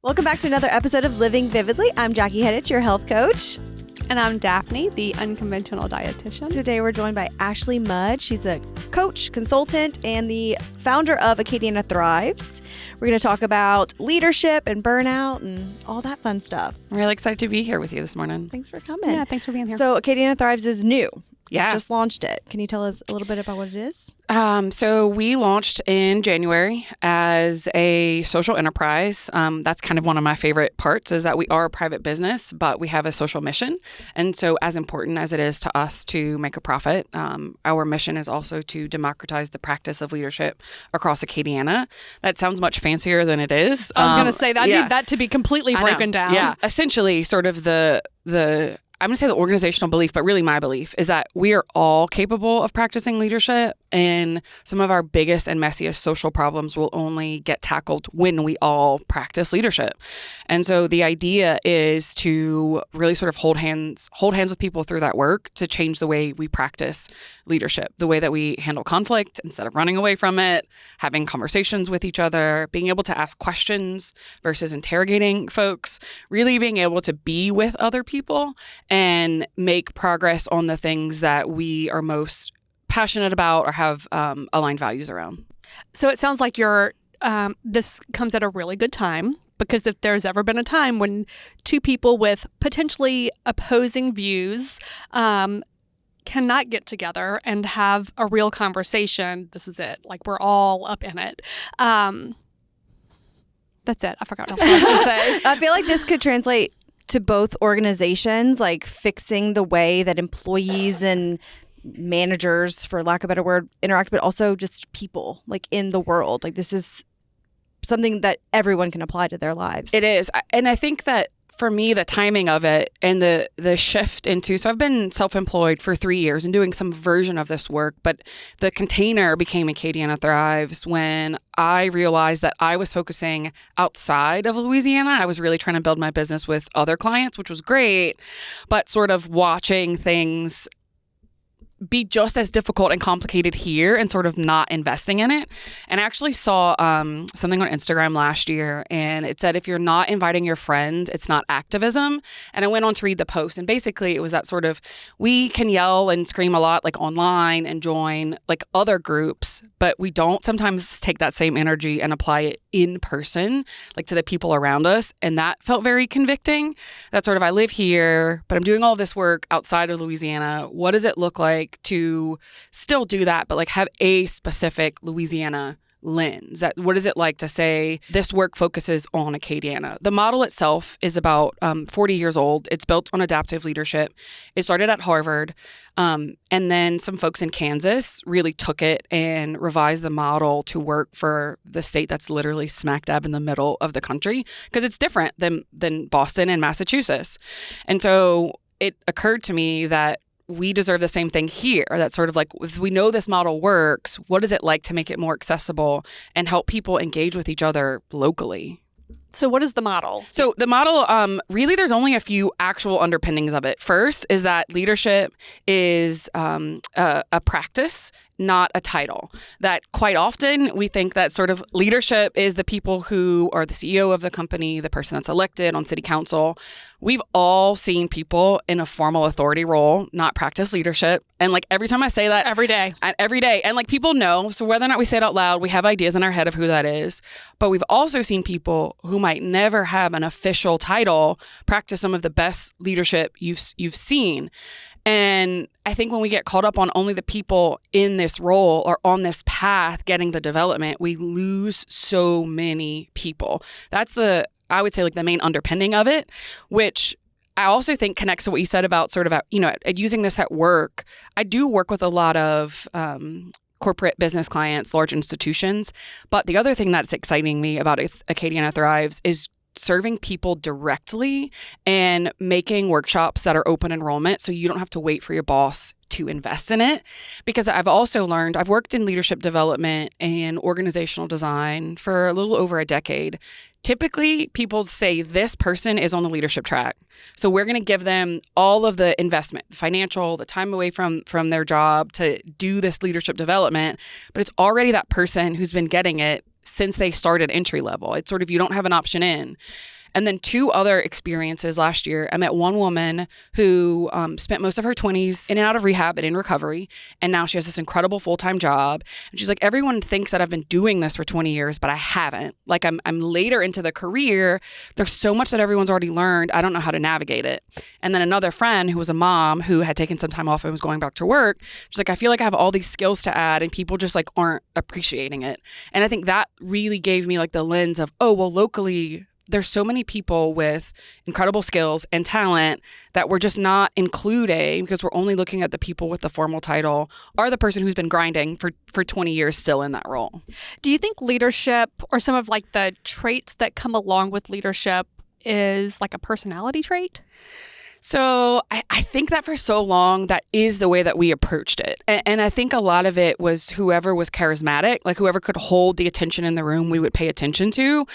Welcome back to another episode of Living Vividly. I'm Jackie Hedich, your health coach. And I'm Daphne, the unconventional dietitian. Today we're joined by Ashley Mudd. She's a coach, consultant, and the founder of Acadiana Thrives. We're going to talk about leadership and burnout and all that fun stuff. I'm really excited to be here with you this morning. Thanks for coming. Yeah, thanks for being here. So Acadiana Thrives is new. Yeah. Just launched it. Can you tell us a little bit about what it is? So we launched in January as a social enterprise. That's kind of one of my favorite parts is that we are a private business, but we have a social mission. And so as important as it is to us to make a profit, our mission is also to democratize the practice of leadership across Acadiana. That sounds much fancier than it is. I was going to say that. I need that to be completely broken down. Yeah. Essentially, sort of the I'm going to say the organizational belief, but really my belief is that we are all capable of practicing leadership, and some of our biggest and messiest social problems will only get tackled when we all practice leadership. And so the idea is to really sort of hold hands with people through that work to change the way we practice leadership, the way that we handle conflict instead of running away from it, having conversations with each other, being able to ask questions versus interrogating folks, really being able to be with other people and make progress on the things that we are most passionate about or have aligned values around. So it sounds like this comes at a really good time, because if there's ever been a time when two people with potentially opposing views cannot get together and have a real conversation, this is it. Like, we're all up in it. That's it. I forgot what else I was going to say. I feel like this could translate to both organizations, like fixing the way that employees and managers, for lack of a better word, interact, but also just people like in the world. Like, this is something that everyone can apply to their lives. It is. And I think that for me, the timing of it and the shift into, so I've been self-employed for 3 years and doing some version of this work, but the container became Acadiana Thrives when I realized that I was focusing outside of Louisiana. I was really trying to build my business with other clients, which was great, but sort of watching things be just as difficult and complicated here and sort of not investing in it. And I actually saw something on Instagram last year, and it said, if you're not inviting your friends, it's not activism. And I went on to read the post, and basically it was that sort of, we can yell and scream a lot like online and join like other groups, but we don't sometimes take that same energy and apply it in person, like to the people around us. And that felt very convicting. That sort of, I live here, but I'm doing all this work outside of Louisiana. What does it look like to still do that, but like have a specific Louisiana lens? What is it like to say this work focuses on Acadiana? The model itself is about 40 years old. It's built on adaptive leadership. It started at Harvard. And then some folks in Kansas really took it and revised the model to work for the state that's literally smack dab in the middle of the country, because it's different than Boston and Massachusetts. And so it occurred to me that we deserve the same thing here. That's sort of like, if we know this model works, what is it like to make it more accessible and help people engage with each other locally? So what is the model? So the model, really, there's only a few actual underpinnings of it. First is that leadership is a practice, not a title. That quite often we think that sort of leadership is the people who are the CEO of the company, the person that's elected on city council. We've all seen people in a formal authority role not practice leadership. And like every time I say that, every day. And like people know, so whether or not we say it out loud, we have ideas in our head of who that is. But we've also seen people who might never have an official title practice some of the best leadership you've seen. And I think when we get caught up on only the people in this role or on this path getting the development, we lose so many people. That's I would say like the main underpinning of it, which I also think connects to what you said about sort of, using this at work. I do work with a lot of corporate business clients, large institutions. But the other thing that's exciting me about Acadiana Thrives is serving people directly and making workshops that are open enrollment so you don't have to wait for your boss to invest in it. Because I've also learned, I've worked in leadership development and organizational design for a little over a decade. Typically, people say this person is on the leadership track. So we're going to give them all of the investment, the financial, the time away from their job to do this leadership development. But it's already that person who's been getting it since they started entry level. It's sort of, you don't have an option in. And then 2 other experiences last year. I met one woman who spent most of her 20s in and out of rehab and in recovery. And now she has this incredible full-time job. And she's like, everyone thinks that I've been doing this for 20 years, but I haven't. Like I'm later into the career. There's so much that everyone's already learned. I don't know how to navigate it. And then another friend who was a mom who had taken some time off and was going back to work. She's like, I feel like I have all these skills to add and people just like aren't appreciating it. And I think that really gave me like the lens of, oh, well, locally, there's so many people with incredible skills and talent that we're just not including because we're only looking at the people with the formal title or the person who's been grinding for 20 years still in that role. Do you think leadership or some of like the traits that come along with leadership is like a personality trait? So I think that for so long, that is the way that we approached it. And I think a lot of it was whoever was charismatic, like whoever could hold the attention in the room, we would pay attention to.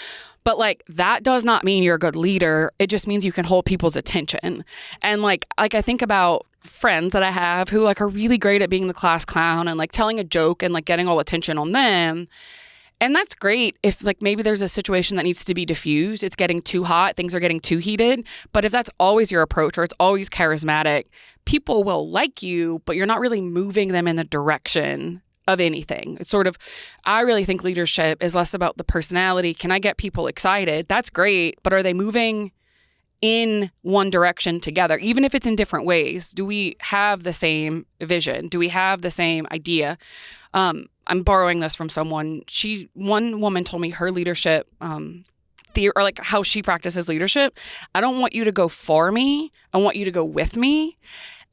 But like, that does not mean you're a good leader. It just means you can hold people's attention. And like I think about friends that I have who like are really great at being the class clown and like telling a joke and like getting all attention on them. And that's great if like maybe there's a situation that needs to be diffused. It's getting too hot. Things are getting too heated. But if that's always your approach or it's always charismatic, people will like you, but you're not really moving them in the direction of anything. It's sort of, I really think leadership is less about the personality. Can I get people excited? That's great. But are they moving in one direction together, even if it's in different ways? Do we have the same vision? Do we have the same idea? I'm borrowing this from someone. One woman told me her leadership theory, or like how she practices leadership. I don't want you to go for me. I want you to go with me.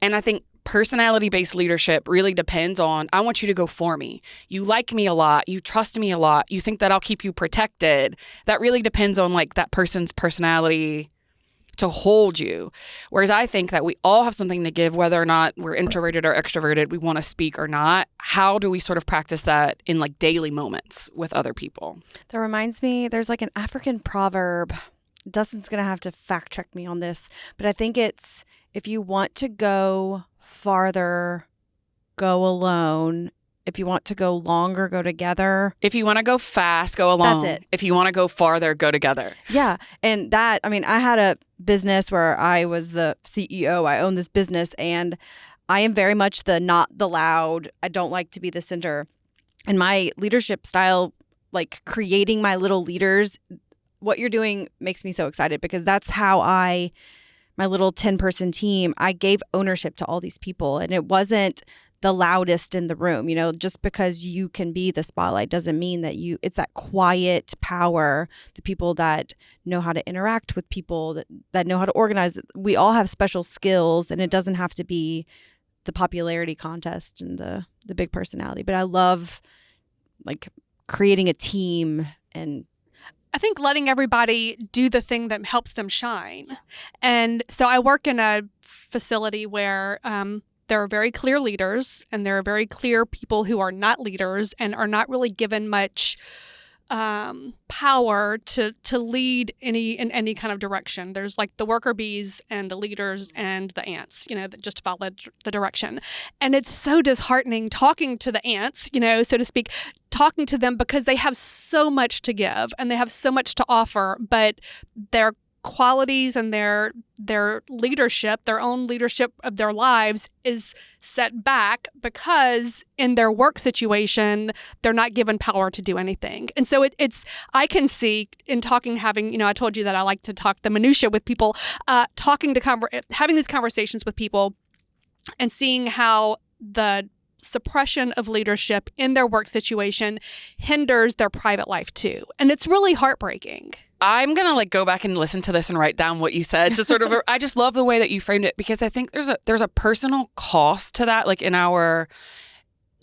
And I think personality-based leadership really depends on, I want you to go for me. You like me a lot. You trust me a lot. You think that I'll keep you protected. That really depends on like that person's personality to hold you. Whereas I think that we all have something to give, whether or not we're introverted or extroverted, we want to speak or not. How do we sort of practice that in like daily moments with other people? That reminds me, there's like an African proverb. Dustin's going to have to fact check me on this, but I think it's, if you want to go farther, go alone. If you want to go longer, go together. If you want to go fast, go alone. That's it. If you want to go farther, go together. Yeah. And that, I mean, I had a business where I was the CEO. I own this business and I am very much the not the loud. I don't like to be the center. And my leadership style, like creating my little leaders, what you're doing makes me so excited because that's how my little 10-person team, I gave ownership to all these people. And it wasn't the loudest in the room. You know, just because you can be the spotlight doesn't mean that it's that quiet power, the people that know how to interact with people, that know how to organize. We all have special skills and it doesn't have to be the popularity contest and the big personality. But I love like creating a team, and I think letting everybody do the thing that helps them shine. And so I work in a facility where there are very clear leaders and there are very clear people who are not leaders and are not really given much power to lead in any kind of direction. There's like the worker bees and the leaders and the ants, you know, that just follow the direction. And it's so disheartening talking to the ants, you know, so to speak, talking to them because they have so much to give and they have so much to offer, but their qualities and their leadership, their own leadership of their lives is set back because in their work situation, they're not given power to do anything. And so it's I can see in talking, having, you know, I told you that I like to talk the minutia with people, having these conversations with people and seeing how the suppression of leadership in their work situation hinders their private life too. And it's really heartbreaking. I'm going to like go back and listen to this and write down what you said. Just sort of, I just love the way that you framed it because I think there's a personal cost to that, like in our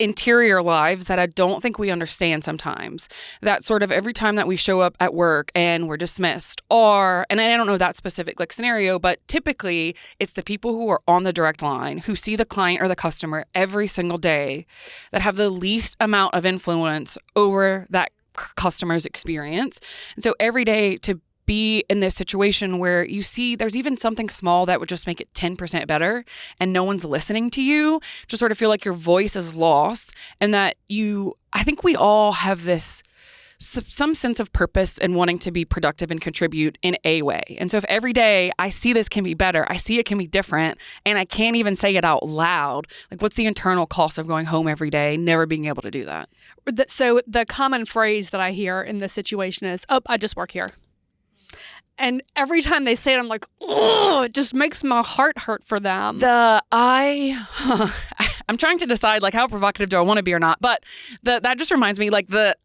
interior lives that I don't think we understand sometimes. That sort of every time that we show up at work and we're dismissed, and I don't know that specific like scenario, but typically it's the people who are on the direct line, who see the client or the customer every single day, that have the least amount of influence over that customer's experience. And so every day to be in this situation where you see there's even something small that would just make it 10% better and no one's listening to you, just sort of feel like your voice is lost, and that I think we all have this some sense of purpose and wanting to be productive and contribute in a way. And so if every day I see this can be better, I see it can be different, and I can't even say it out loud, like what's the internal cost of going home every day, never being able to do that? So the common phrase that I hear in this situation is, oh, I just work here. And every time they say it, I'm like, oh, it just makes my heart hurt for them. I'm trying to decide like how provocative do I want to be or not. But that just reminds me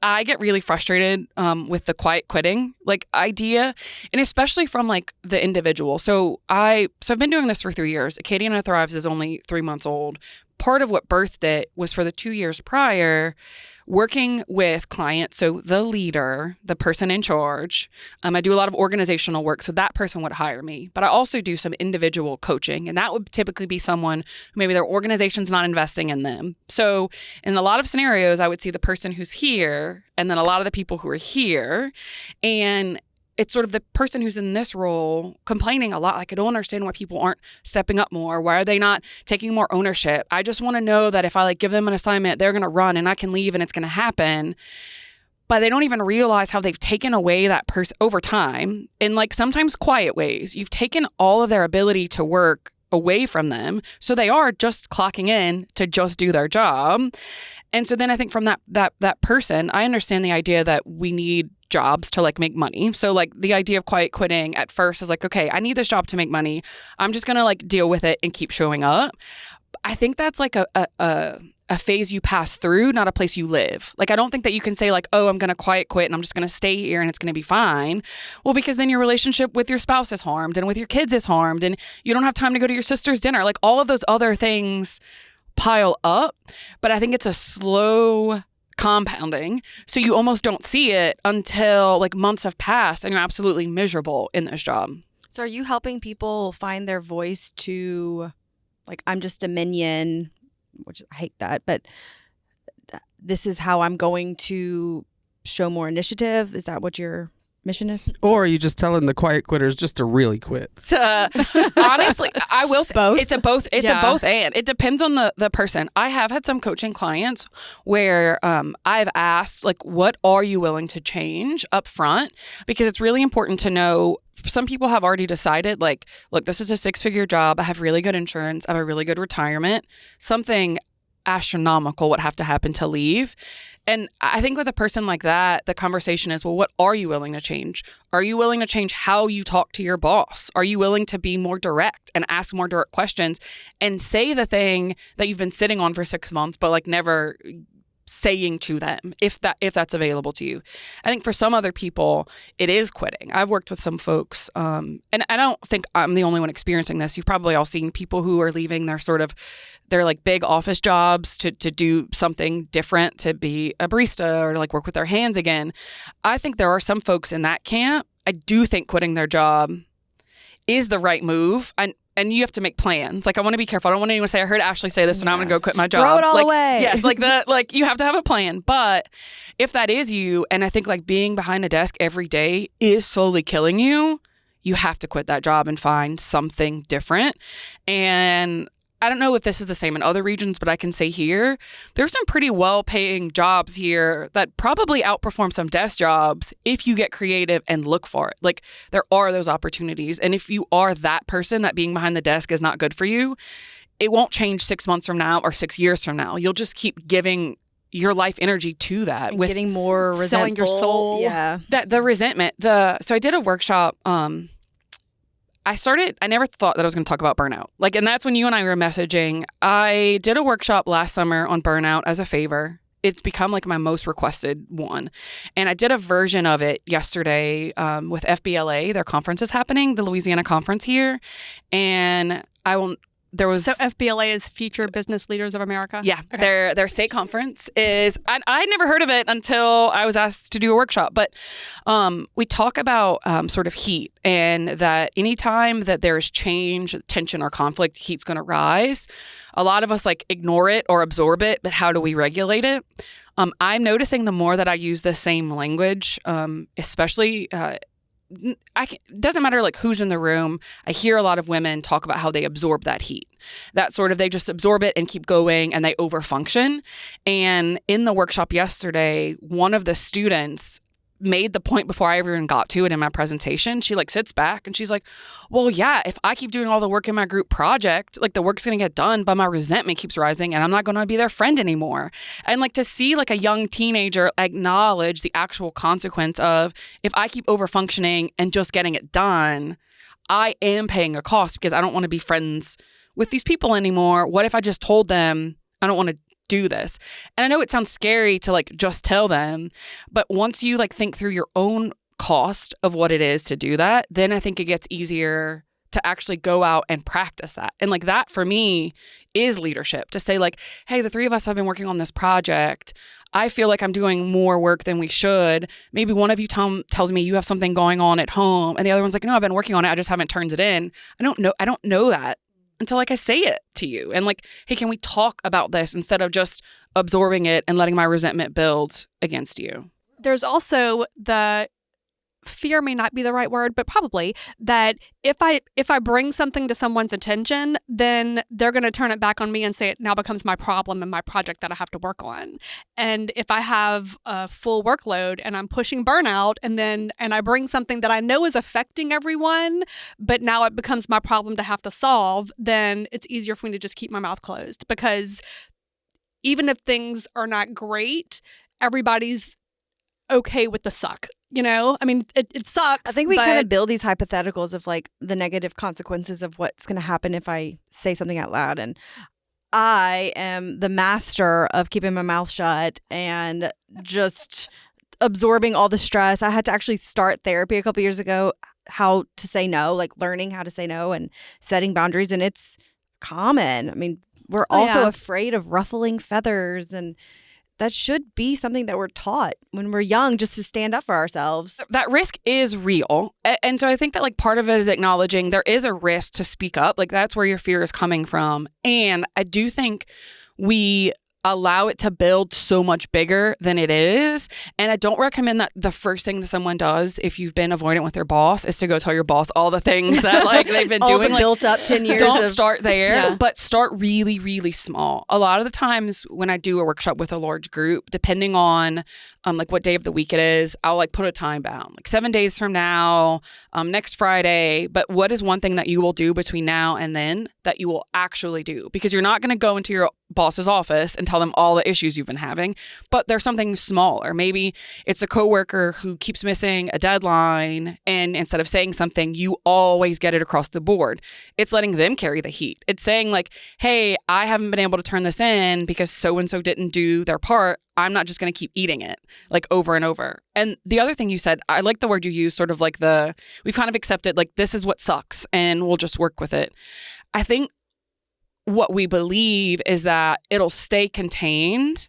I get really frustrated with the quiet quitting like idea, and especially from like the individual. So I've been doing this for 3 years. Acadiana Thrives is only 3 months old. Part of what birthed it was for the 2 years prior, working with clients, so the leader, the person in charge. I do a lot of organizational work, so that person would hire me. But I also do some individual coaching, and that would typically be someone who maybe their organization's not investing in them. So in a lot of scenarios, I would see the person who's here and then a lot of the people who are here. And it's sort of the person who's in this role complaining a lot. Like, I don't understand why people aren't stepping up more. Why are they not taking more ownership? I just want to know that if I like give them an assignment, they're going to run and I can leave and it's going to happen. But they don't even realize how they've taken away that person over time in like sometimes quiet ways. You've taken all of their ability to work away from them. So they are just clocking in to just do their job. And so then I think from that person, I understand the idea that we need jobs to like make money. So like the idea of quiet quitting at first is like, okay, I need this job to make money. I'm just going to like deal with it and keep showing up. I think that's like a phase you pass through, not a place you live. Like, I don't think that you can say like, oh, I'm going to quiet quit and I'm just going to stay here and it's going to be fine. Well, because then your relationship with your spouse is harmed and with your kids is harmed and you don't have time to go to your sister's dinner. Like all of those other things pile up. But I think it's a slow compounding. So you almost don't see it until like months have passed and you're absolutely miserable in this job. So are you helping people find their voice to like, I'm just a minion, which I hate that, but this is how I'm going to show more initiative? Is that what your mission is? Or are you just telling the quiet quitters just to really quit? Honestly, I will say both. It's a both and. It depends on the person. I have had some coaching clients where I've asked, like, what are you willing to change up front? Because it's really important to know. Some people have already decided, like, look, this is a 6-figure job. I have really good insurance. I have a really good retirement. Something astronomical would have to happen to leave. And I think with a person like that, the conversation is, well, what are you willing to change? Are you willing to change how you talk to your boss? Are you willing to be more direct and ask more direct questions and say the thing that you've been sitting on for 6 months, but like never saying to them, if that's available to you? I think for some other people, it is quitting. I've worked with some folks, and I don't think I'm the only one experiencing this. You've probably all seen people who are leaving their like big office jobs to do something different, to be a barista or to like work with their hands again. I think there are some folks in that camp. I do think quitting their job is the right move. And you have to make plans. Like, I want to be careful. I don't want anyone to say, I heard Ashley say this and I'm going to go quit my job. Throw it all like, away. Yes, like you have to have a plan. But if that is you, and I think like being behind a desk every day is slowly killing you, you have to quit that job and find something different. And I don't know if this is the same in other regions, but I can say here, there's some pretty well-paying jobs here that probably outperform some desk jobs if you get creative and look for it. Like, there are those opportunities. And if you are that person that being behind the desk is not good for you, it won't change 6 months from now or 6 years from now. You'll just keep giving your life energy to that. And with getting more resentful. Selling your soul. Yeah. The resentment. So I did a workshop. I never thought that I was going to talk about burnout. Like, and that's when you and I were messaging. I did a workshop last summer on burnout as a favor. It's become like my most requested one. And I did a version of it yesterday with FBLA. Their conference is happening, the Louisiana conference here. And So FBLA is Future Business Leaders of America? Yeah. Okay. Their state conference is, I'd never heard of it until I was asked to do a workshop, but we talk about sort of heat, and that anytime that there's change, tension, or conflict, heat's going to rise. A lot of us like ignore it or absorb it, but how do we regulate it? I'm noticing the more that I use the same language, especially doesn't matter like who's in the room. I hear a lot of women talk about how they absorb that heat. That sort of, they just absorb it and keep going and they overfunction. And in the workshop yesterday, one of the students made the point before I ever even got to it in my presentation. She like sits back and she's like, well, yeah, if I keep doing all the work in my group project, like the work's going to get done, but my resentment keeps rising and I'm not going to be their friend anymore. And like to see like a young teenager acknowledge the actual consequence of, if I keep overfunctioning and just getting it done, I am paying a cost because I don't want to be friends with these people anymore. What if I just told them I don't want to do this? And I know it sounds scary to like just tell them, but once you like think through your own cost of what it is to do that, then I think it gets easier to actually go out and practice that. And like that for me is leadership, to say like, hey, the three of us have been working on this project. I feel like I'm doing more work than we should. Maybe one of you tells me you have something going on at home and the other one's like, no, I've been working on it. I just haven't turned it in. I don't know that until like I say it to you and like, hey, can we talk about this instead of just absorbing it and letting my resentment build against you? There's also the fear, may not be the right word, but probably, that if I bring something to someone's attention, then they're going to turn it back on me and say it now becomes my problem and my project that I have to work on. And if I have a full workload and I'm pushing burnout and I bring something that I know is affecting everyone, but now it becomes my problem to have to solve, then it's easier for me to just keep my mouth closed, because even if things are not great, everybody's okay with the suck. You know, I mean, it sucks. I think we kind of build these hypotheticals of like the negative consequences of what's going to happen if I say something out loud. And I am the master of keeping my mouth shut and just absorbing all the stress. I had to actually start therapy a couple years ago, how to say no, like learning how to say no and setting boundaries. And it's common. I mean, we're also afraid of ruffling feathers, and that should be something that we're taught when we're young, just to stand up for ourselves. That risk is real. And so I think that like part of it is acknowledging there is a risk to speak up. Like that's where your fear is coming from. And I do think we allow it to build so much bigger than it is. And I don't recommend that the first thing that someone does if you've been avoidant with their boss is to go tell your boss all the things that like they've been all doing. The like, built up 10 years. Don't start there, but start really, really small. A lot of the times when I do a workshop with a large group, depending on like what day of the week it is, I'll like put a time bound, like 7 days from now, next Friday. But what is one thing that you will do between now and then that you will actually do? Because you're not going to go into your boss's office and tell them all the issues you've been having, but there's something smaller. Maybe it's a coworker who keeps missing a deadline, and instead of saying something, you always get it across the board. It's letting them carry the heat. It's saying like, hey, I haven't been able to turn this in because so-and-so didn't do their part. I'm not just going to keep eating it like over and over. And the other thing you said, I like the word you use, sort of like we've kind of accepted like this is what sucks and we'll just work with it. I think what we believe is that it'll stay contained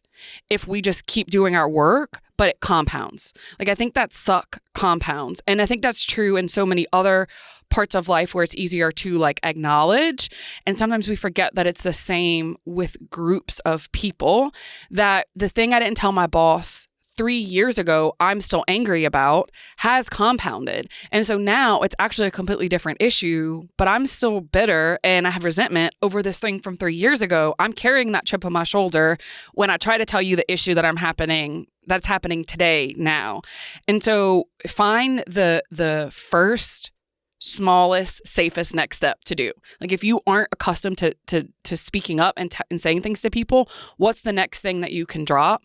if we just keep doing our work, but it compounds. Like I think that suck compounds. And I think that's true in so many other parts of life where it's easier to like acknowledge. And sometimes we forget that it's the same with groups of people, that the thing I didn't tell my boss 3 years ago I'm still angry about has compounded. And so now it's actually a completely different issue, but I'm still bitter and I have resentment over this thing from 3 years ago. I'm carrying that chip on my shoulder when I try to tell you the issue that's happening today now. And so find the first smallest, safest next step to do. Like if you aren't accustomed to speaking up and saying things to people, what's the next thing that you can drop?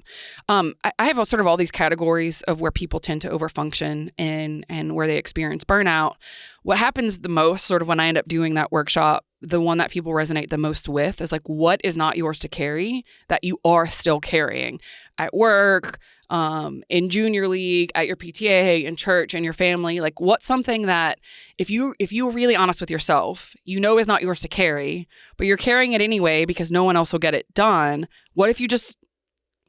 I have sort of all these categories of where people tend to overfunction and where they experience burnout. What happens the most sort of when I end up doing that workshop, the one that people resonate the most with is like, what is not yours to carry that you are still carrying at work, in junior league, at your PTA, in church, in your family? Like what's something that if you were really honest with yourself, you know is not yours to carry, but you're carrying it anyway because no one else will get it done. What if you just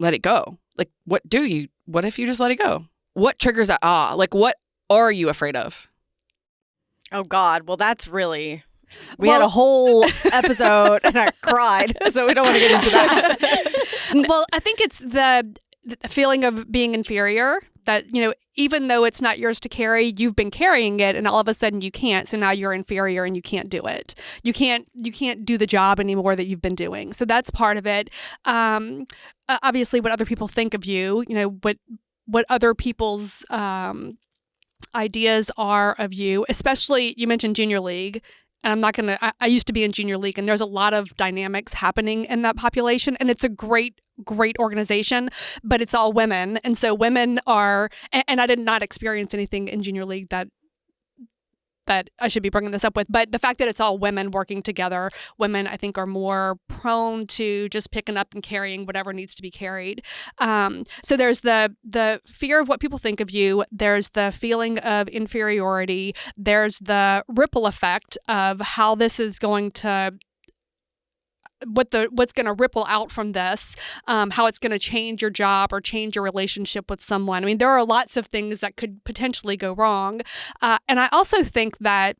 let it go? Like what if you just let it go? What triggers that? Like what are you afraid of? Oh God. Well, that's really... We had a whole episode and I cried, so we don't want to get into that. Well, I think it's the feeling of being inferior, that, you know, even though it's not yours to carry, you've been carrying it and all of a sudden you can't. So now you're inferior and you can't do it. You can't do the job anymore that you've been doing. So that's part of it. Obviously what other people think of you, what other people's ideas are of you, especially you mentioned junior league. And I'm not going to, I used to be in junior league and there's a lot of dynamics happening in that population. And it's a great organization, but it's all women. And so women are, and I did not experience anything in junior league that I should be bringing this up with, but the fact that it's all women working together, women I think are more prone to just picking up and carrying whatever needs to be carried. So there's the fear of what people think of you. There's the feeling of inferiority. There's the ripple effect of how this is going to what's going to ripple out from this, how it's going to change your job or change your relationship with someone. I mean, there are lots of things that could potentially go wrong. And I also think that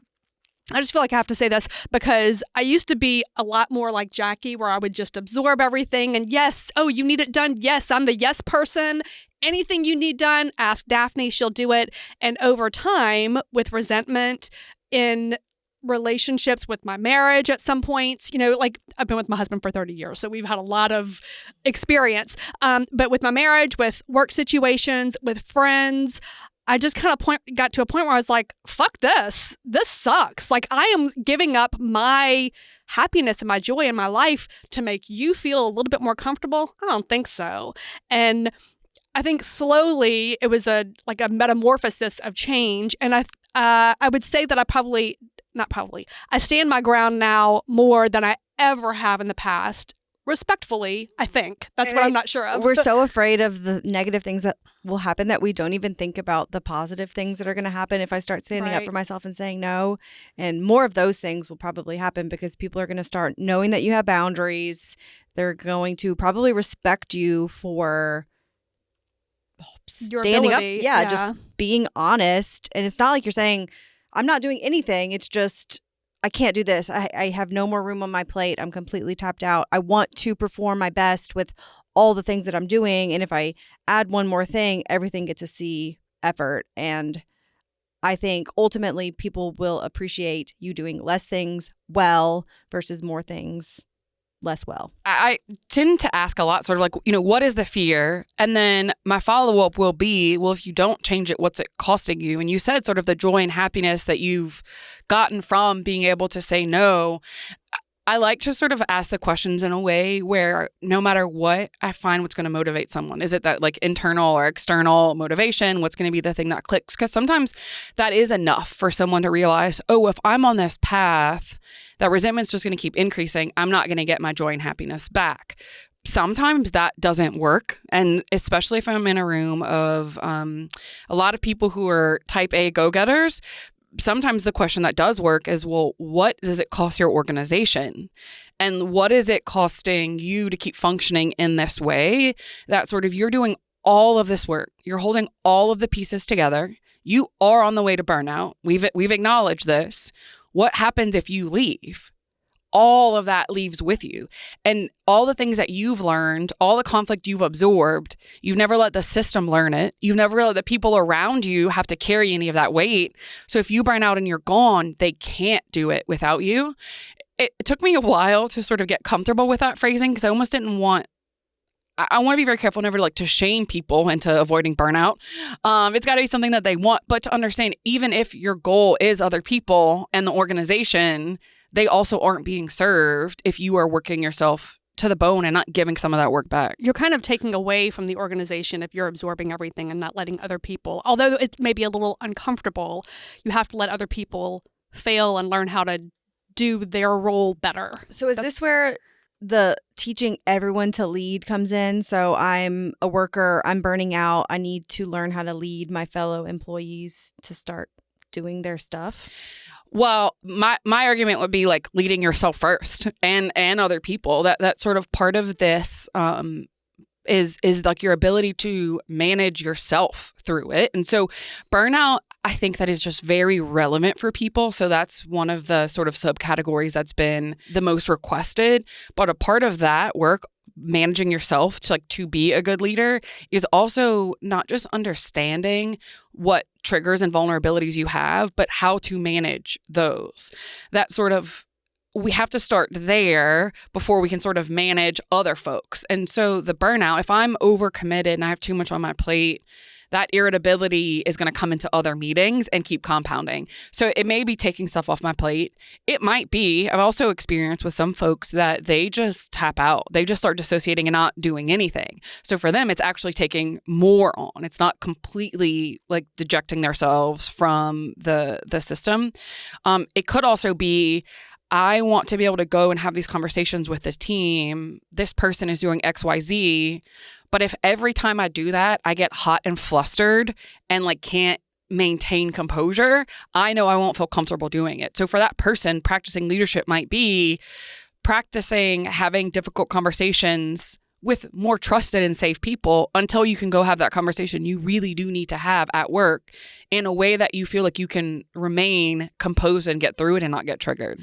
I just feel like I have to say this because I used to be a lot more like Jackie, where I would just absorb everything. And yes, oh, you need it done. Yes, I'm the yes person. Anything you need done, ask Daphne, she'll do it. And over time, with resentment in relationships with my marriage at some points, like I've been with my husband for 30 years, so we've had a lot of experience. But with my marriage, with work situations, with friends, I just kind of got to a point where I was like, fuck this. This sucks. Like I am giving up my happiness and my joy in my life to make you feel a little bit more comfortable. I don't think so. And I think slowly it was a metamorphosis of change. And I would say that I stand my ground now more than I ever have in the past. Respectfully, I think. That's what I'm not sure of. We're so afraid of the negative things that will happen that we don't even think about the positive things that are going to happen if I start standing up for myself and saying no. And more of those things will probably happen because people are going to start knowing that you have boundaries. They're going to probably respect you for your standing ability. up. Yeah, just being honest. And it's not like you're saying, I'm not doing anything. It's just, I can't do this. I have no more room on my plate. I'm completely tapped out. I want to perform my best with all the things that I'm doing. And if I add one more thing, everything gets a C effort. And I think ultimately people will appreciate you doing less things well versus more things less well. I tend to ask a lot, sort of like, what is the fear? And then my follow-up will be, well, if you don't change it, what's it costing you? And you said sort of the joy and happiness that you've gotten from being able to say no. I like to sort of ask the questions in a way where no matter what, I find what's going to motivate someone. Is it that like internal or external motivation? What's going to be the thing that clicks? Because sometimes that is enough for someone to realize, oh, if I'm on this path, that resentment's just going to keep increasing. I'm not going to get my joy and happiness back. Sometimes that doesn't work. And especially if I'm in a room of a lot of people who are type A go-getters, sometimes the question that does work is, well, what does it cost your organization? And what is it costing you to keep functioning in this way? That sort of, you're doing all of this work. You're holding all of the pieces together. You are on the way to burnout. We've acknowledged this. What happens if you leave? All of that leaves with you. And all the things that you've learned, all the conflict you've absorbed, you've never let the system learn it. You've never let the people around you have to carry any of that weight. So if you burn out and you're gone, they can't do it without you. It took me a while to sort of get comfortable with that phrasing because I almost didn't want I want to be very careful never to shame people into avoiding burnout. It's got to be something that they want, but to understand, even if your goal is other people and the organization, they also aren't being served if you are working yourself to the bone and not giving some of that work back. You're kind of taking away from the organization if you're absorbing everything and not letting other people, although it may be a little uncomfortable, you have to let other people fail and learn how to do their role better. So is this where the teaching everyone to lead comes in? So I'm a worker, I'm burning out, I need to learn how to lead my fellow employees to start doing their stuff. Well, my argument would be leading yourself first and other people. That sort of part of this is like your ability to manage yourself through it. And so burnout, I think that is just very relevant for people. So that's one of the sort of subcategories that's been the most requested. But a part of that work managing yourself to be a good leader is also not just understanding what triggers and vulnerabilities you have, but how to manage those. That sort of, we have to start there before we can sort of manage other folks. And so the burnout, if I'm overcommitted and I have too much on my plate, that irritability is going to come into other meetings and keep compounding. So it may be taking stuff off my plate. It might be, I've also experienced with some folks that they just tap out. They just start dissociating and not doing anything. So for them, it's actually taking more on. It's not completely like dejecting themselves from the system. It could also be, I want to be able to go and have these conversations with the team. This person is doing XYZ. But if every time I do that, I get hot and flustered and like can't maintain composure, I know I won't feel comfortable doing it. So for that person, practicing leadership might be practicing having difficult conversations with more trusted and safe people until you can go have that conversation you really do need to have at work in a way that you feel like you can remain composed and get through it and not get triggered.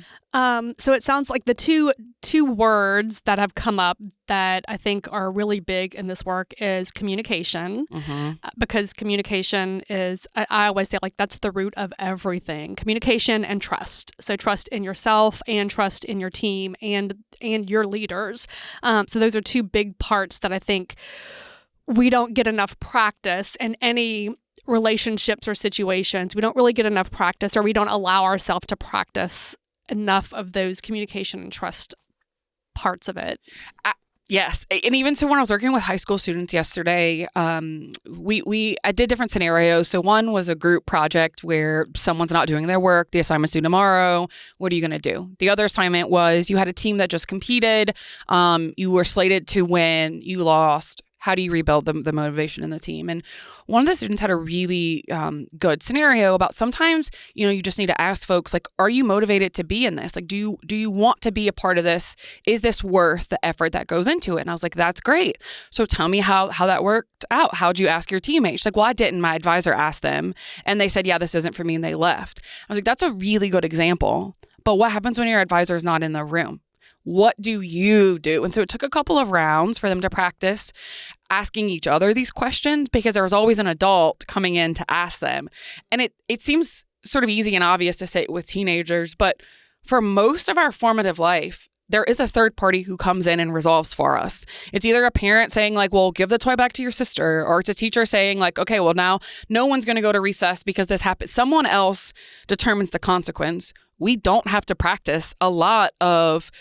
So it sounds like the two words that have come up that I think are really big in this work is communication, because communication is, I always say, like, that's the root of everything. Communication and trust. So trust in yourself and trust in your team and your leaders. So those are two big parts that I think we don't get enough practice in any relationships or situations. We don't really get enough practice, or we don't allow ourselves to practice enough of those communication and trust parts of it. Yes. And even so, when I was working with high school students yesterday, I did different scenarios. So one was a group project where someone's not doing their work. The assignment's due tomorrow. What are you going to do? The other assignment was you had a team that just competed. You were slated to win. You lost. How do you rebuild the motivation in the team? And one of the students had a really good scenario about sometimes, you just need to ask folks, like, are you motivated to be in this? Like, do you want to be a part of this? Is this worth the effort that goes into it? And I was like, that's great. So tell me how that worked out. How'd you ask your teammates? She's like, well, I didn't. My advisor asked them and they said, yeah, this isn't for me. And they left. I was like, that's a really good example. But what happens when your advisor is not in the room? What do you do? And so it took a couple of rounds for them to practice asking each other these questions, because there was always an adult coming in to ask them. And it seems sort of easy and obvious to say it with teenagers, but for most of our formative life, there is a third party who comes in and resolves for us. It's either a parent saying like, well, give the toy back to your sister, or it's a teacher saying like, okay, well, now no one's going to go to recess because this happened. Someone else determines the consequence. We don't have to practice a lot of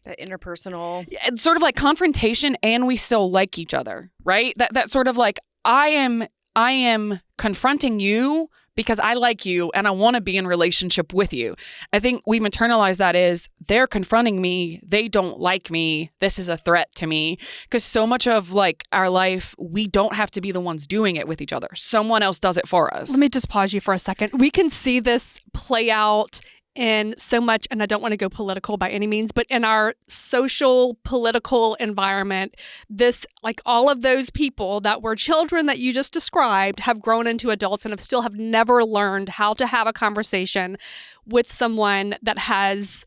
that interpersonal, it's sort of like confrontation, and we still like each other, right? That sort of like, I am confronting you because I like you and I want to be in relationship with you. I think we've internalized that is they're confronting me, they don't like me, this is a threat to me. Because so much of like our life, we don't have to be the ones doing it with each other. Someone else does it for us. Let me just pause you for a second. We can see this play out in so much, and I don't want to go political by any means, but in our social political environment, this, like, all of those people that were children that you just described have grown into adults and have never learned how to have a conversation with someone that has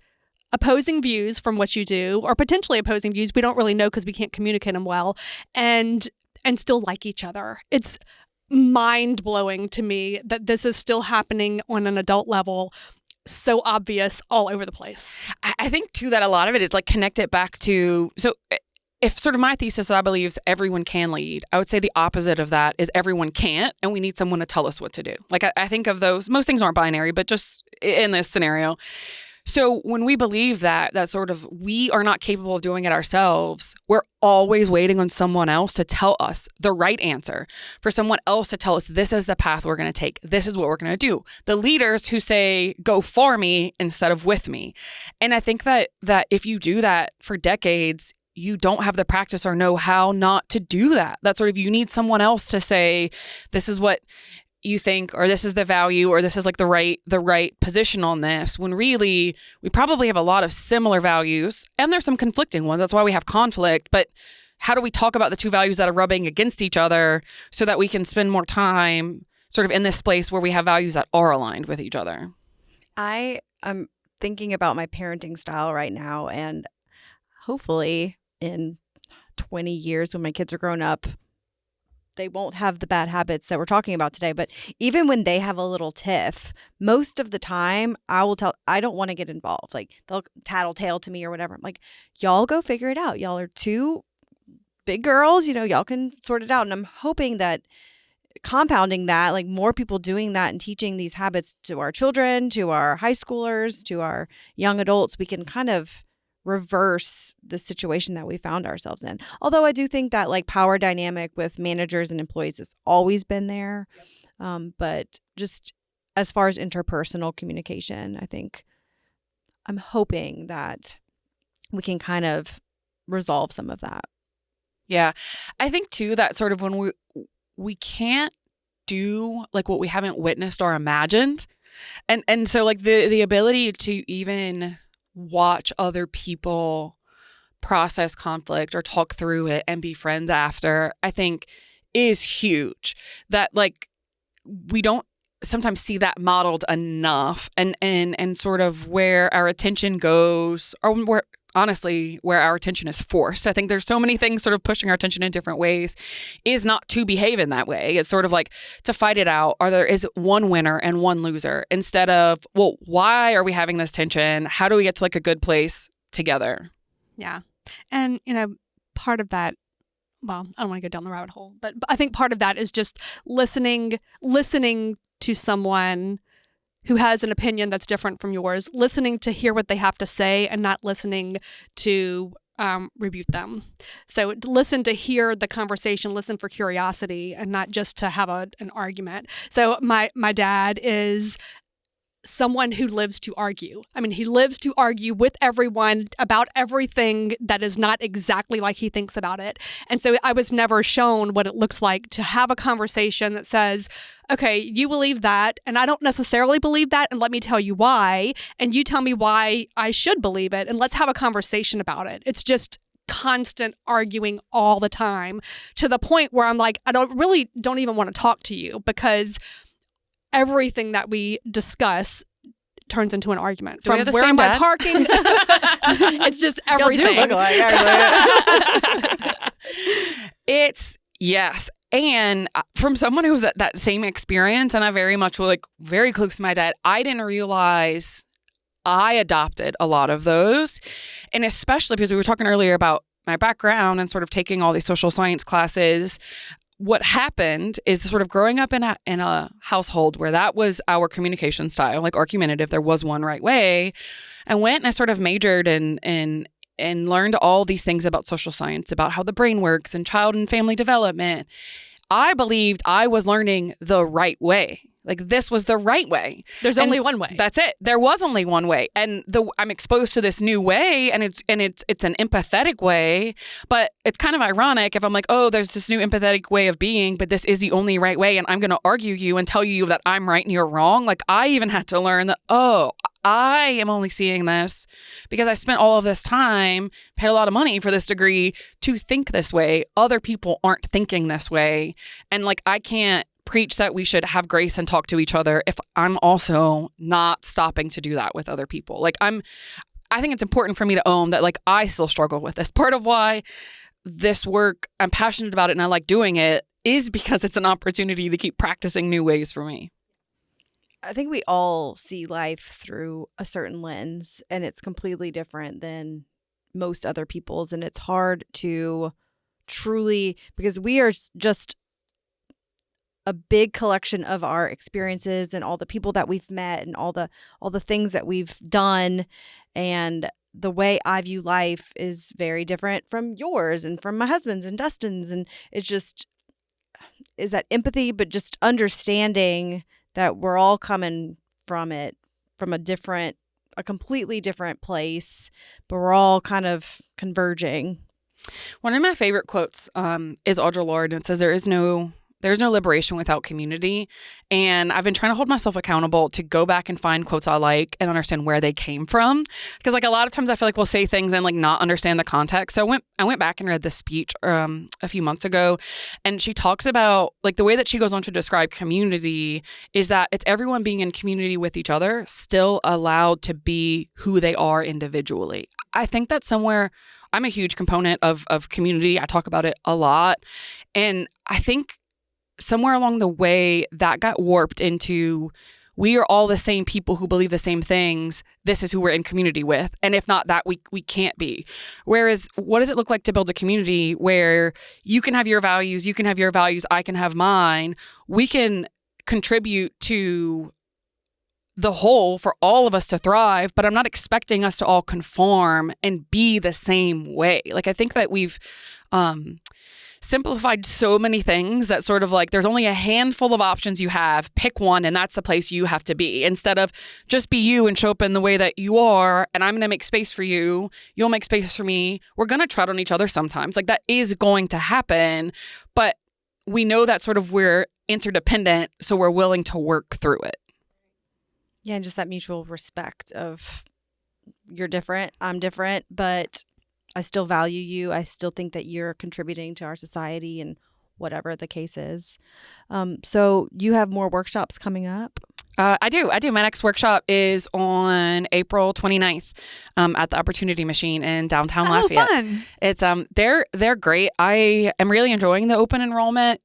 opposing views from what you do, or potentially opposing views. We don't really know because we can't communicate them well, and still like each other. It's mind-blowing to me that this is still happening on an adult level, so obvious all over the place. I think too that a lot of it is like connect it back to, so if sort of my thesis, I believe everyone can lead, I would say the opposite of that is everyone can't, and we need someone to tell us what to do. Like I think of those, most things aren't binary, but just in this scenario. So when we believe that sort of we are not capable of doing it ourselves, we're always waiting on someone else to tell us the right answer, for someone else to tell us this is the path we're going to take. This is what we're going to do. The leaders who say, go for me instead of with me. And I think that if you do that for decades, you don't have the practice or know how not to do that. That sort of, you need someone else to say, this is what you think, or this is the value, or this is like the right position on this, when really we probably have a lot of similar values and there's some conflicting ones. That's why we have conflict. But how do we talk about the two values that are rubbing against each other so that we can spend more time sort of in this place where we have values that are aligned with each other? I am thinking about my parenting style right now, and hopefully in 20 years when my kids are grown up, they won't have the bad habits that we're talking about today. But even when they have a little tiff, most of the time I don't want to get involved. Like they'll tattletale to me or whatever. I'm like, y'all go figure it out. Y'all are two big girls, y'all can sort it out. And I'm hoping that compounding that, like more people doing that and teaching these habits to our children, to our high schoolers, to our young adults, we can kind of reverse the situation that we found ourselves in. Although I do think that like power dynamic with managers and employees has always been there. But just as far as interpersonal communication, I think I'm hoping that we can kind of resolve some of that. Yeah. I think too that sort of when we can't do like what we haven't witnessed or imagined. And so like the ability to even watch other people process conflict or talk through it and be friends after, I think is huge. That like we don't sometimes see that modeled enough, and sort of where our attention goes, or where honestly where our attention is forced. I think there's so many things sort of pushing our attention in different ways, is not to behave in that way. It's sort of like to fight it out. Is one winner and one loser, instead of, well, why are we having this tension? How do we get to like a good place together? Yeah. And, part of that, well, I don't want to go down the rabbit hole, but I think part of that is just listening to someone who has an opinion that's different from yours, listening to hear what they have to say and not listening to rebuke them. So listen to hear the conversation, listen for curiosity, and not just to have an argument. So my dad is someone who lives to argue. I mean, he lives to argue with everyone about everything that is not exactly like he thinks about it. And so I was never shown what it looks like to have a conversation that says, okay, you believe that, and I don't necessarily believe that, and let me tell you why, and you tell me why I should believe it, and let's have a conversation about it. It's just constant arguing all the time, to the point where I'm like, I don't even want to talk to you, because everything that we discuss turns into an argument. From where am I parking? It's just everything. Y'all do look alike, actually. It's, yes. And from someone who was at that same experience, and I very much was like very close to my dad, I didn't realize I adopted a lot of those. And especially because we were talking earlier about my background and sort of taking all these social science classes. What happened is sort of growing up in a household where that was our communication style, like argumentative. There was one right way. I went and I sort of majored and learned all these things about social science, about how the brain works and child and family development. I believed I was learning the right way. Like this was the right way. There's only one way. That's it. There was only one way. And I'm exposed to this new way, and it's an empathetic way, but it's kind of ironic if I'm like, oh, there's this new empathetic way of being, but this is the only right way, and I'm going to argue you and tell you that I'm right and you're wrong. Like I even had to learn that, oh, I am only seeing this because I spent all of this time, paid a lot of money for this degree to think this way. Other people aren't thinking this way. And like I can't preach that we should have grace and talk to each other if I'm also not stopping to do that with other people. Like I think it's important for me to own that like I still struggle with this. Part of why this work, I'm passionate about it and I like doing it, is because it's an opportunity to keep practicing new ways for me. I think we all see life through a certain lens, and it's completely different than most other people's. And it's hard to truly, because we are just a big collection of our experiences and all the people that we've met and all the things that we've done. And the way I view life is very different from yours and from my husband's and Dustin's. And it's just, is that empathy, but just understanding that we're all coming from it from a completely different place, but we're all kind of converging. One of my favorite quotes is Audre Lorde, and it says, there's no liberation without community. And I've been trying to hold myself accountable to go back and find quotes I like and understand where they came from. Because like a lot of times I feel like we'll say things and like not understand the context. So I went back and read this speech a few months ago, and she talks about like the way that she goes on to describe community is that it's everyone being in community with each other, still allowed to be who they are individually. I think that somewhere I'm a huge component of community. I talk about it a lot. And I think somewhere along the way that got warped into, we are all the same people who believe the same things. This is who we're in community with. And if not that, we can't be. Whereas what does it look like to build a community where you can have your values, you can have your values, I can have mine. We can contribute to the whole for all of us to thrive, but I'm not expecting us to all conform and be the same way. Like, I think that we've simplified so many things that sort of like there's only a handful of options you have. Pick one, and that's the place you have to be, instead of just be you and show up in the way that you are. And I'm going to make space for you. You'll make space for me. We're going to tread on each other sometimes. Like, that is going to happen. But we know that sort of we're interdependent, so we're willing to work through it. Yeah, and just that mutual respect of you're different, I'm different, but I still value you. I still think that you're contributing to our society and whatever the case is. So you have more workshops coming up? I do. My next workshop is on April 29th at the Opportunity Machine in downtown Lafayette. Fun. It's they're great. I am really enjoying the open enrollment.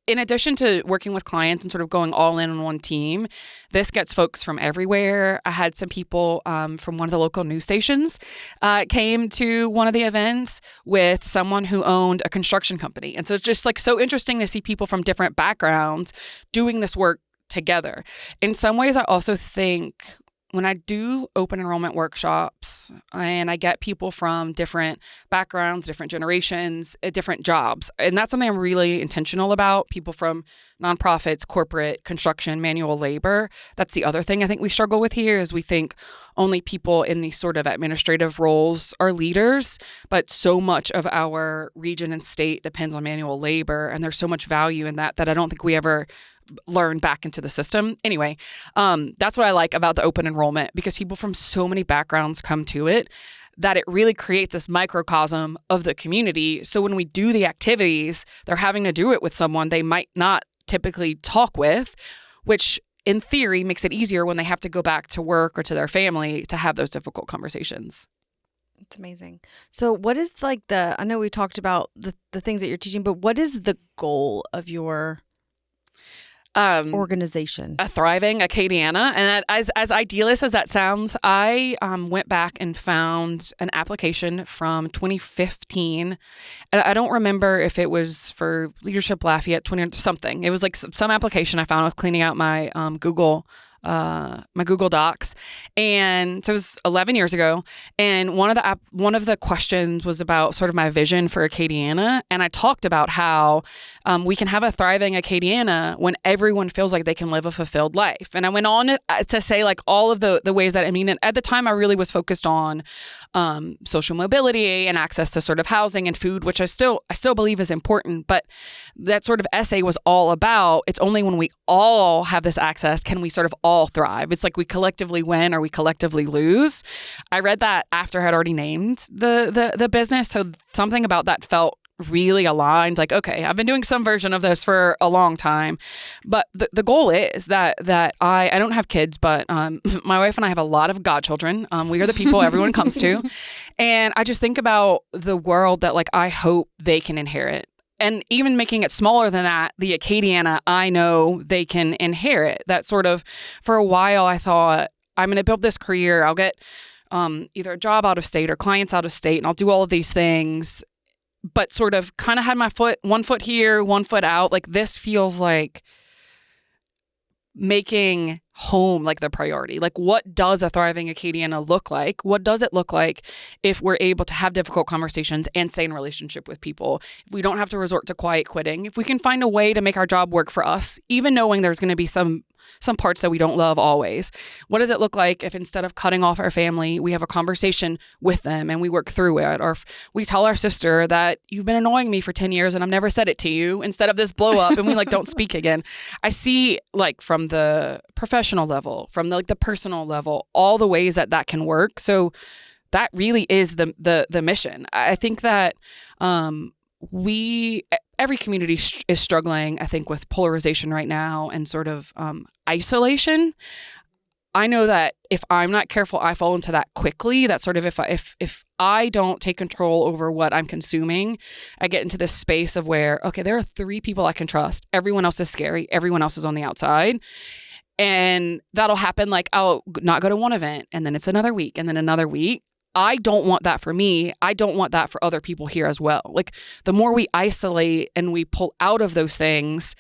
In addition to working with clients and sort of going all in on one team, this gets folks from everywhere. I had some people from one of the local news stations came to one of the events with someone who owned a construction company. And so it's just like so interesting to see people from different backgrounds doing this work together. In some ways, I also think when I do open enrollment workshops and I get people from different backgrounds, different generations, different jobs, and that's something I'm really intentional about, people from nonprofits, corporate, construction, manual labor. That's the other thing I think we struggle with here is we think only people in these sort of administrative roles are leaders, but so much of our region and state depends on manual labor, and there's so much value in that I don't think we ever learn back into the system. Anyway, that's what I like about the open enrollment, because people from so many backgrounds come to it, that it really creates this microcosm of the community. So when we do the activities, they're having to do it with someone they might not typically talk with, which in theory makes it easier when they have to go back to work or to their family to have those difficult conversations. It's amazing. So what is like I know we talked about the things that you're teaching, but what is the goal of your organization? A thriving Acadiana. And as idealist as that sounds, I went back and found an application from 2015. And I don't remember if it was for Leadership Lafayette 20 or something. It was like some application I found. I was cleaning out my Google Docs, and so it was 11 years ago. And one of the questions was about sort of my vision for Acadiana, and I talked about how we can have a thriving Acadiana when everyone feels like they can live a fulfilled life. And I went on to say like all of the ways that I mean. And at the time, I really was focused on social mobility and access to sort of housing and food, which I still believe is important. But that sort of essay was all about it's only when we all have this access can we sort of all thrive. It's like we collectively win or we collectively lose. I read that after I had already named the business. So something about that felt really aligned. Like, okay, I've been doing some version of this for a long time. But the goal is that I don't have kids, but my wife and I have a lot of godchildren. We are the people everyone comes to. And I just think about the world that like I hope they can inherit. And even making it smaller than that, the Acadiana, I know they can inherit. That sort of, for a while, I thought, I'm going to build this career. I'll get either a job out of state or clients out of state, and I'll do all of these things. But sort of kind of had my one foot here, one foot out. Like this feels like making home like the priority. Like what does a thriving Acadiana look like? What does it look like if we're able to have difficult conversations and stay in relationship with people? If we don't have to resort to quiet quitting, if we can find a way to make our job work for us, even knowing there's going to be some parts that we don't love always. What does it look like if instead of cutting off our family, we have a conversation with them and we work through it? Or if we tell our sister that you've been annoying me for 10 years and I've never said it to you, instead of this blow up and we like don't speak again. I see like from the professional level, from the personal level, all the ways that can work. So that really is the mission. I think that every community is struggling, I think, with polarization right now and sort of isolation. I know that if I'm not careful, I fall into that quickly. That sort of if I don't take control over what I'm consuming, I get into this space of where, okay, there are 3 people I can trust. Everyone else is scary. Everyone else is on the outside. And that'll happen. Like, I'll not go to one event and then it's another week and then another week. I don't want that for me. I don't want that for other people here as well. Like, the more we isolate and we pull out of those things,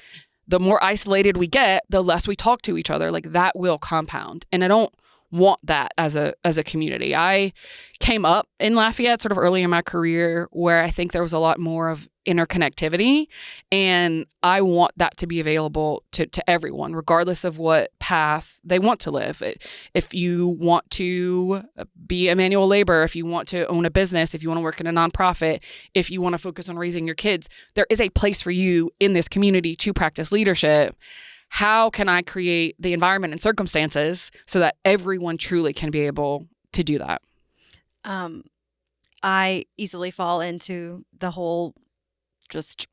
the more isolated we get, the less we talk to each other. Like, that will compound. And I don't want that as a community. I came up in Lafayette sort of early in my career where I think there was a lot more of interconnectivity, and I want that to be available to everyone, regardless of what path they want to live. If you want to be a manual labor, if you want to own a business, if you want to work in a nonprofit, if you want to focus on raising your kids, there is a place for you in this community to practice leadership. How can I create the environment and circumstances so that everyone truly can be able to do that? I easily fall into the whole just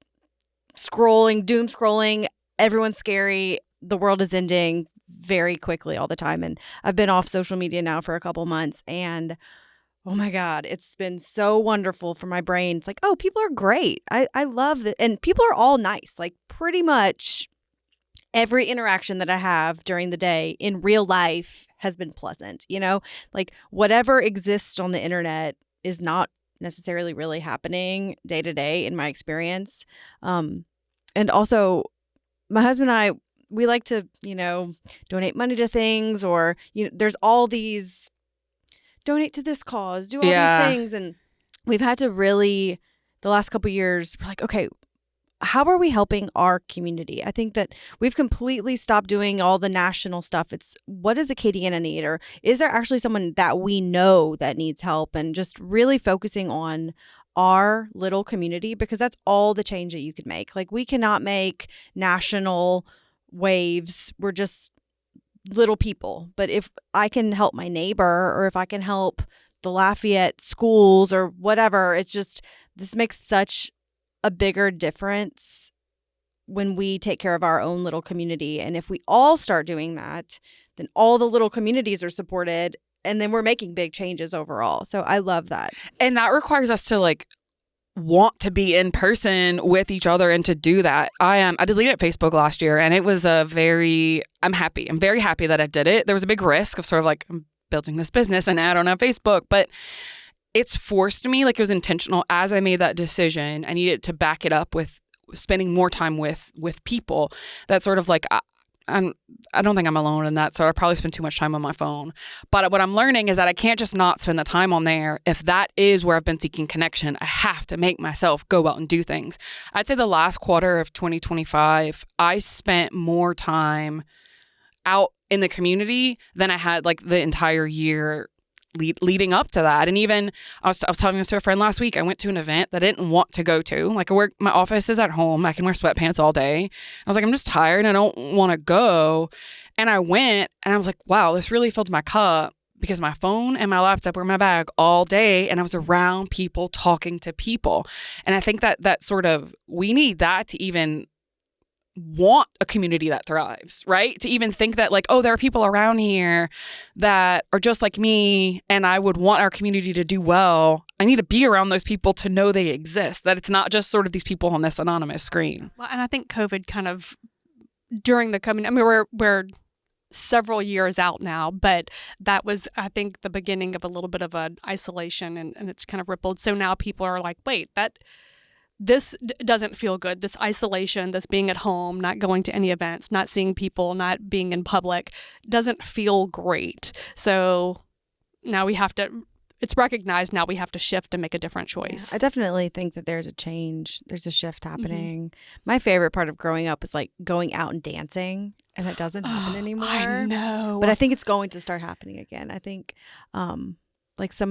scrolling, doom scrolling. Everyone's scary. The world is ending very quickly all the time. And I've been off social media now for a couple months, and oh my God, it's been so wonderful for my brain. It's like, oh, people are great. I love that. And people are all nice. Like, pretty much every interaction that I have during the day in real life has been pleasant. You know, like, whatever exists on the internet is not necessarily really happening day to day in my experience. And also, my husband and I, we like to, donate money to things, or, there's all these donate to this cause, do all these things. And we've had to really, the last couple of years, we're like, okay, how are we helping our community? I think that we've completely stopped doing all the national stuff. It's, what does Acadiana need? Or is there actually someone that we know that needs help? And just really focusing on our little community, because that's all the change that you could make. Like, we cannot make national waves. We're just little people. But if I can help my neighbor, or if I can help the Lafayette schools or whatever, it's just, this makes such a bigger difference when we take care of our own little community. And if we all start doing that, then all the little communities are supported, and then we're making big changes overall. So I love that. And that requires us to want to be in person with each other and to do that. I deleted Facebook last year, and it was I'm very happy that I did it. There was a big risk of sort of I'm building this business and I don't have Facebook, but it's forced me, it was intentional. As I made that decision, I needed to back it up with spending more time with people. That's sort of I don't think I'm alone in that. So I probably spend too much time on my phone. But what I'm learning is that I can't just not spend the time on there. If that is where I've been seeking connection, I have to make myself go out and do things. I'd say the last quarter of 2025, I spent more time out in the community than I had the entire year leading up to that. And even I was telling this to a friend last week, I went to an event that I didn't want to go to. My office is at home. I can wear sweatpants all day. I was like, I'm just tired and I don't want to go. And I went, and I was like, wow, this really filled my cup, because my phone and my laptop were in my bag all day, and I was around people, talking to people. And I think that sort of, we need that to even want a community that thrives, right? To even think that there are people around here that are just like me, and I would want our community to do well. I need to be around those people to know they exist, that it's not just sort of these people on this anonymous screen. Well, and I think COVID kind of, during the coming, we're several years out now, but that was, I think, the beginning of a little bit of an isolation, and it's kind of rippled. So now people are like, wait, this doesn't feel good. This isolation, this being at home, not going to any events, not seeing people, not being in public, doesn't feel great. So now it's recognized, now we have to shift and make a different choice. Yeah, I definitely think that there's a change. There's a shift happening. Mm-hmm. My favorite part of growing up was going out and dancing, and that doesn't happen anymore. I know. But I think it's going to start happening again. I think some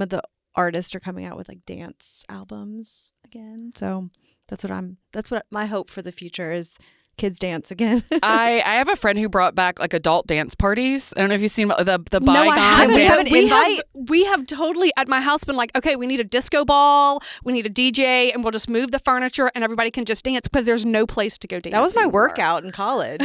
of the artists are coming out with dance albums again. So that's what my hope for the future is. Kids dance again. I have a friend who brought back adult dance parties. I don't know if you've seen the No, I haven't. dance. we have totally at my house been like, okay, we need a disco ball, we need a DJ, and we'll just move the furniture and everybody can just dance because there's no place to go dance. That was my anymore. workout in college.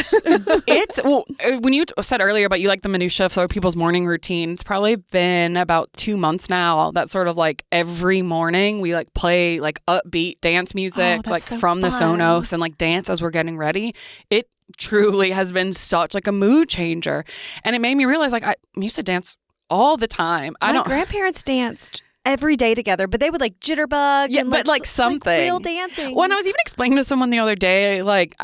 It's when you said earlier about you like the minutia of other people's morning routine, it's probably been about 2 months now that sort of like every morning we like play like upbeat dance music like so from the fun. Sonos and like dance as we're getting ready. It truly has been such like a mood changer, and it made me realize like I used to dance all the time. My grandparents danced every day together, but they would like jitterbug. Yeah, and but like something. like real dancing. Well, and I was even explaining to someone the other day, like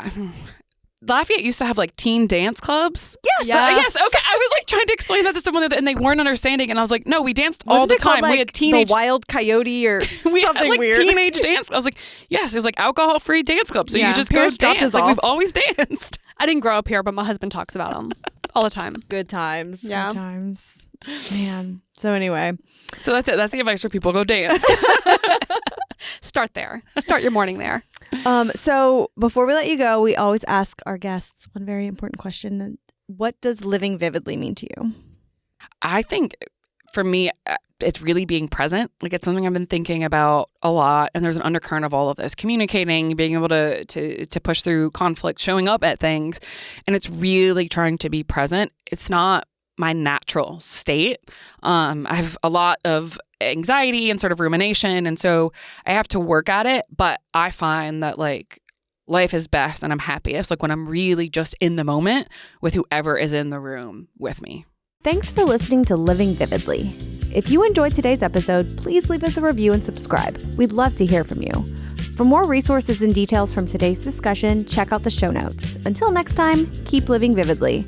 Lafayette used to have like teen dance clubs. Yes. Yes. Okay. I was like trying to explain that to someone and they weren't understanding. And I was like, no, we danced all Wasn't the it called, time. like, We had teenage. the Wild Coyote or we had something like weird. teenage dance. I was like, yes, it was like alcohol-free dance club. So Yeah. you just go Parents dropped dance. us Like we've off. always danced. I didn't grow up here, but my husband talks about them all the time. Good times. Yeah. Good times. Man. So anyway. So that's it. That's the advice for people. Go dance. Start there. Start your morning there. So before we let you go, we always ask our guests one very important question. What does living vividly mean to you? I think for me, it's really being present. Like it's something I've been thinking about a lot. And there's an undercurrent of all of this: communicating, being able to push through conflict, showing up at things. And it's really trying to be present. It's not my natural state. I have a lot of anxiety and sort of rumination. And so I have to work at it. But I find that like life is best and I'm happiest like when I'm really just in the moment with whoever is in the room with me. Thanks for listening to Living Vividly. If you enjoyed today's episode, please leave us a review and subscribe. We'd love to hear from you. For more resources and details from today's discussion, check out the show notes. Until next time, keep living vividly.